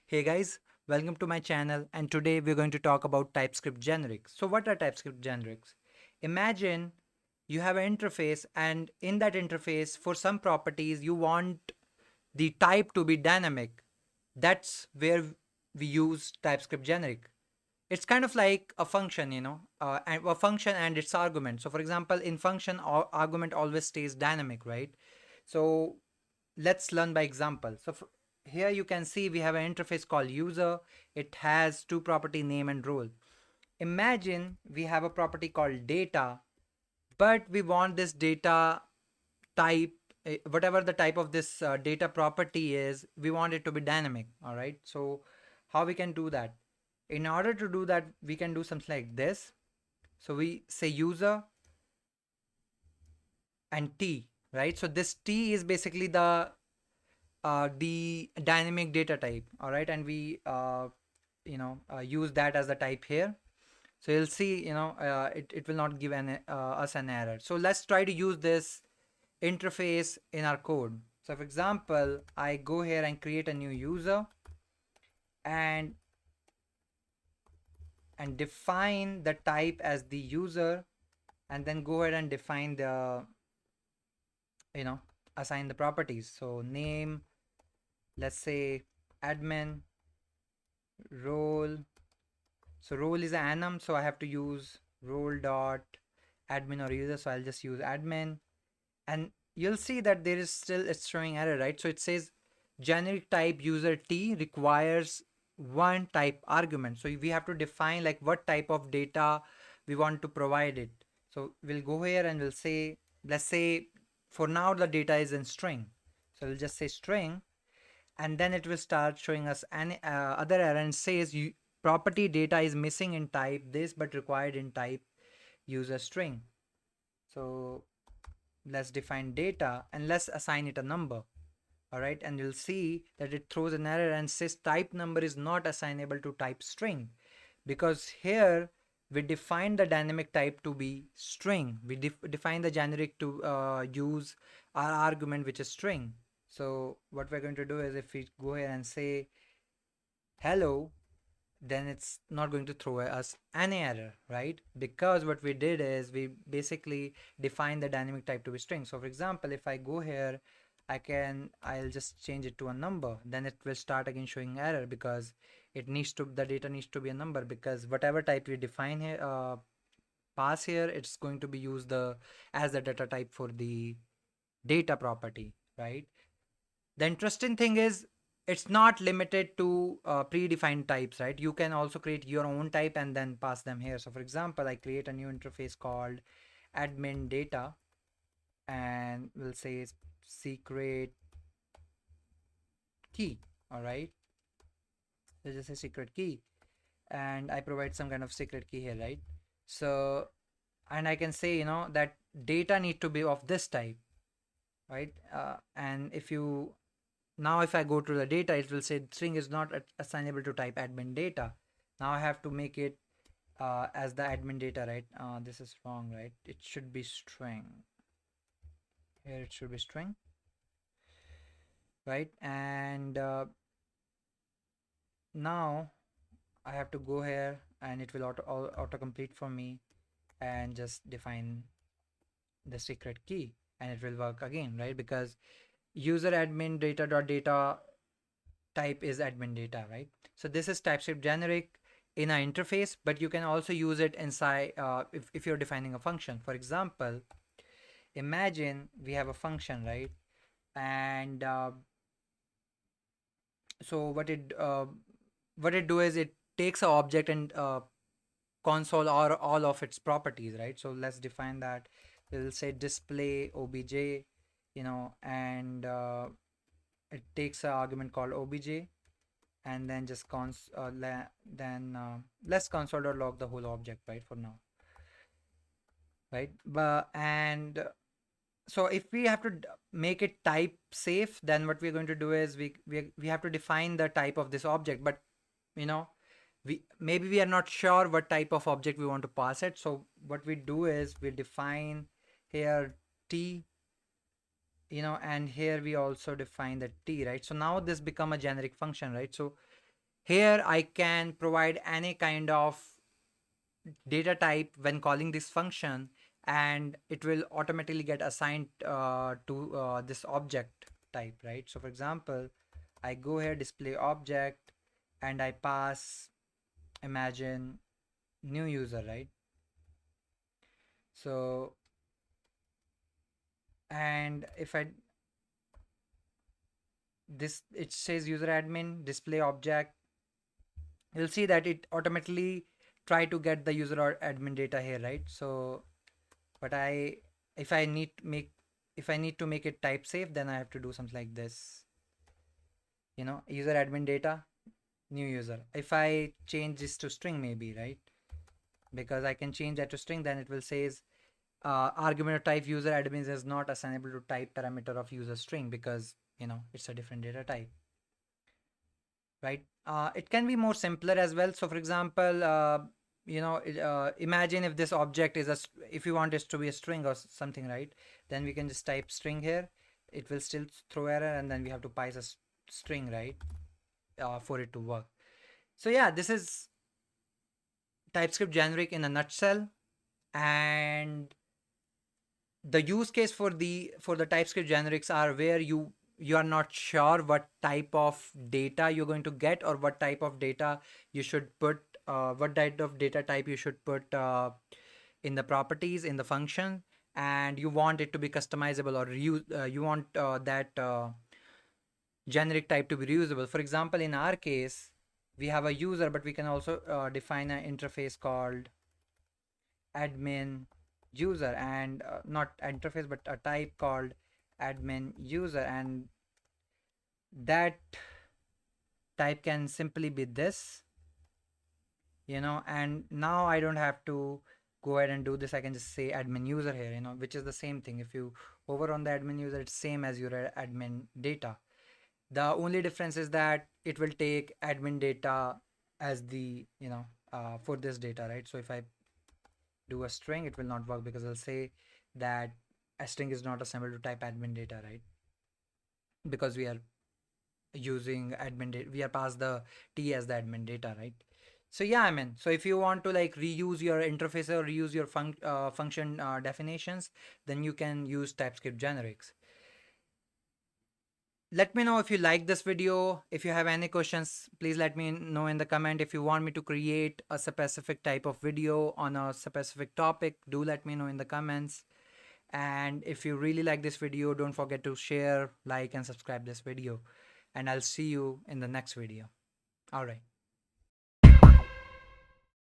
Hey guys, welcome to my channel, and today we're going to talk about TypeScript Generics. So what are TypeScript Generics? Imagine you have an interface, and in that interface for some properties you want the type to be dynamic. That's where we use TypeScript Generic. It's kind of like a function, and a function and its argument. So for example, in function, argument always stays dynamic, right? So let's learn by example. Here you can see we have an interface called user. It has two property, name and role. Imagine we have a property called data, but we want this data type, whatever the type of this data property is, we want it to be dynamic. All right, so how we can do that? In order to do that, we can do something like this. So we say user and t, right? So this t is basically the dynamic data type. All right, and we use that as the type here. So you'll see, it will not give us an error. So let's try to use this interface in our code. So for example, I go here and create a new user and define the type as the user, and then go ahead and define the assign the properties. So name, let's say admin, role. So role is an enum, so I have to use role dot admin or user. So I'll just use admin, and you'll see that there is still it's showing error, right? So it says generic type user t requires one type argument. So we have to define like what type of data we want to provide it. So we'll go here and we'll say, let's say for now the data is in string. So we'll just say string, and then it will start showing us an other error and says property data is missing in type this but required in type user string. So let's define data and let's assign it a number. All right, and you'll see that it throws an error and says type number is not assignable to type string, because here we define the dynamic type to be string. We define the generic to use our argument, which is string. So what we're going to do is, if we go here and say hello, then it's not going to throw us any error, right? Because what we did is we basically define the dynamic type to be string. So for example, if I go here, I'll just change it to a number, then it will start again showing error, because the data needs to be a number, because whatever type we define here, pass here, it's going to be used as the data type for the data property, right? The interesting thing is it's not limited to predefined types, right? You can also create your own type and then pass them here. So for example, I create a new interface called admin data, and we'll say secret key. All right, let's just say secret key, and I provide some kind of secret key here, right? So, and I can say, that data need to be of this type, right? And if I go to the data, it will say string is not assignable to type admin data. Now I have to make it as the admin data, right? This is wrong, right? It should be string. Here it should be string, right? And now I have to go here and it will auto complete for me, and just define the secret key, and it will work again, right? Because user admin data type is admin data, right? So this is TypeScript generic in an interface, but you can also use it inside if you're defining a function. For example, imagine we have a function, right? And so what it do is it takes an object and console or all of its properties, right? So let's define that. We'll say display obj, and it takes an argument called obj, and then just let's console.log the whole object, right, for now, right? But and so if we have to make it type safe, then what we're going to do is we have to define the type of this object, but you know we are not sure what type of object we want to pass it. So what we do is we define here t, and here we also define the t, right? So now this become a generic function, right? So Here I can provide any kind of data type when calling this function, and it will automatically get assigned to this object type, right? So for example, I go here, display object, and I pass, imagine, new user, right? So, and if I this it says user admin display object, you'll see that it automatically try to get the user or admin data here, right? So but I if I need to make if I need to make it type safe, then I have to do something like this, user admin data, new user. If I change this to string, maybe, right? Because I can change that to string, then it will says argument of type user admin is not assignable to type parameter of user string, because it's a different data type, right? It can be more simpler as well. So for example, imagine if this object is if you want this to be a string or something, right? Then we can just type string here. It will still throw error, and then we have to pass a string, right? For it to work. So yeah, this is TypeScript generic in a nutshell. And the use case for the TypeScript generics are where you are not sure what type of data you're going to get, or what type of data you should put, what type of data type you should put in the properties in the function, and you want it to be customizable, or you want that generic type to be reusable. For example, in our case, we have a user, but we can also define an interface called admin user, and not interface but a type called admin user, and that type can simply be this, and now I don't have to go ahead and do this. I can just say admin user here, which is the same thing. If you hover on the admin user, it's same as your admin data. The only difference is that it will take admin data as the for this data, right? So if I do a string, it will not work, because I'll say that a string is not assembled to type admin data, right? Because we are using admin data, we are past the t as the admin data, right? So yeah, I mean, so if you want to like reuse your interface or reuse your function definitions, then you can use TypeScript generics. Let me know if you like this video. If you have any questions, please let me know in the comment. If you want me to create a specific type of video on a specific topic, do let me know in the comments. And if you really like this video, don't forget to share, like, and subscribe this video. And I'll see you in the next video. All right.